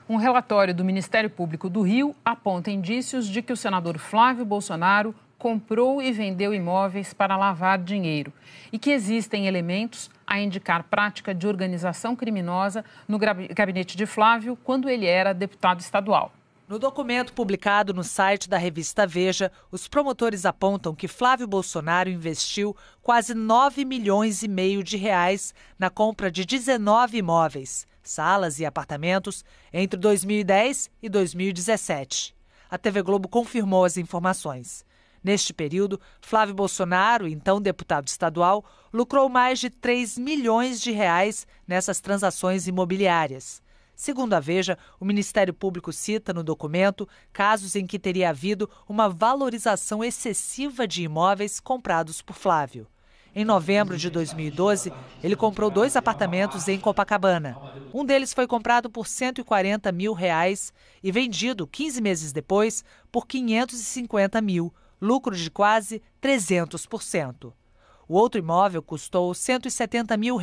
Um relatório do Ministério Público do Rio aponta indícios de que o senador Flávio Bolsonaro comprou e vendeu imóveis para lavar dinheiro e que existem elementos a indicar prática de organização criminosa no gabinete de Flávio quando ele era deputado estadual. No documento publicado no site da revista Veja, os promotores apontam que Flávio Bolsonaro investiu quase 9,5 milhões de reais na compra de 19 imóveis, salas e apartamentos entre 2010 e 2017. A TV Globo confirmou as informações. Neste período, Flávio Bolsonaro, então deputado estadual, lucrou mais de 3 milhões de reais nessas transações imobiliárias. Segundo a Veja, o Ministério Público cita no documento casos em que teria havido uma valorização excessiva de imóveis comprados por Flávio. Em novembro de 2012, ele comprou 2 apartamentos em Copacabana. Um deles foi comprado por R$ 140 mil e vendido 15 meses depois por R$ 550 mil, lucro de quase 300%. O outro imóvel custou R$ 170 mil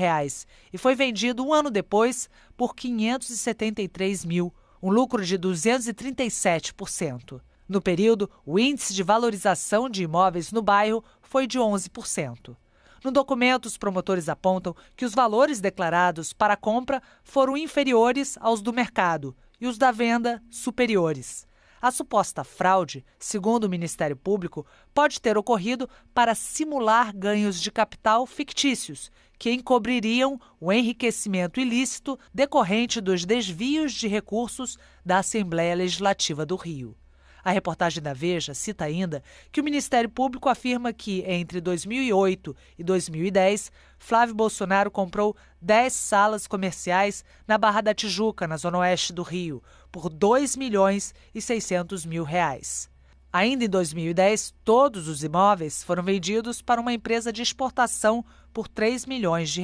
e foi vendido um ano depois por R$ 573 mil, um lucro de 237%. No período, o índice de valorização de imóveis no bairro foi de 11%. No documento, os promotores apontam que os valores declarados para a compra foram inferiores aos do mercado e os da venda superiores. A suposta fraude, segundo o Ministério Público, pode ter ocorrido para simular ganhos de capital fictícios, que encobririam o enriquecimento ilícito decorrente dos desvios de recursos da Assembleia Legislativa do Rio. A reportagem da Veja cita ainda que o Ministério Público afirma que, entre 2008 e 2010, Flávio Bolsonaro comprou 10 salas comerciais na Barra da Tijuca, na zona oeste do Rio, por R$ 2,6 milhões. Ainda em 2010, todos os imóveis foram vendidos para uma empresa de exportação por R$ 3 milhões.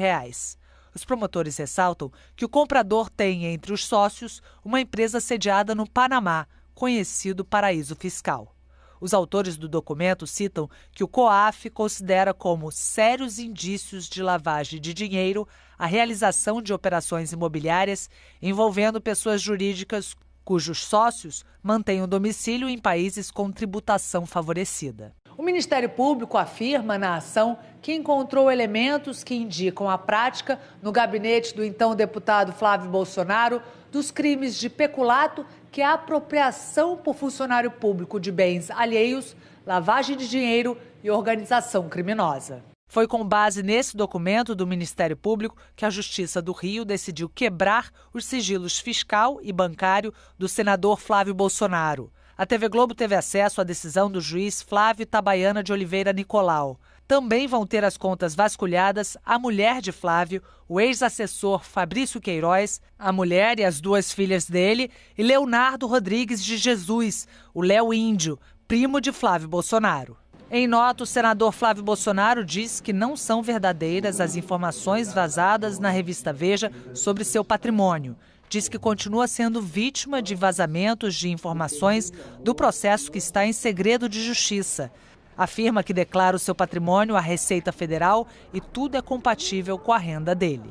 Os promotores ressaltam que o comprador tem entre os sócios uma empresa sediada no Panamá, conhecido paraíso fiscal. Os autores do documento citam que o COAF considera como sérios indícios de lavagem de dinheiro a realização de operações imobiliárias envolvendo pessoas jurídicas cujos sócios mantêm o domicílio em países com tributação favorecida. O Ministério Público afirma na ação que encontrou elementos que indicam a prática no gabinete do então deputado Flávio Bolsonaro dos crimes de peculato, que é a apropriação por funcionário público de bens alheios, lavagem de dinheiro e organização criminosa. Foi com base nesse documento do Ministério Público que a Justiça do Rio decidiu quebrar os sigilos fiscal e bancário do senador Flávio Bolsonaro. A TV Globo teve acesso à decisão do juiz Flávio Itabaiana de Oliveira Nicolau. Também vão ter as contas vasculhadas a mulher de Flávio, o ex-assessor Fabrício Queiroz, a mulher e as 2 filhas dele, e Leonardo Rodrigues de Jesus, o Léo Índio, primo de Flávio Bolsonaro. Em nota, o senador Flávio Bolsonaro diz que não são verdadeiras as informações vazadas na revista Veja sobre seu patrimônio. Diz que continua sendo vítima de vazamentos de informações do processo que está em segredo de justiça. Afirma que declara o seu patrimônio à Receita Federal e tudo é compatível com a renda dele.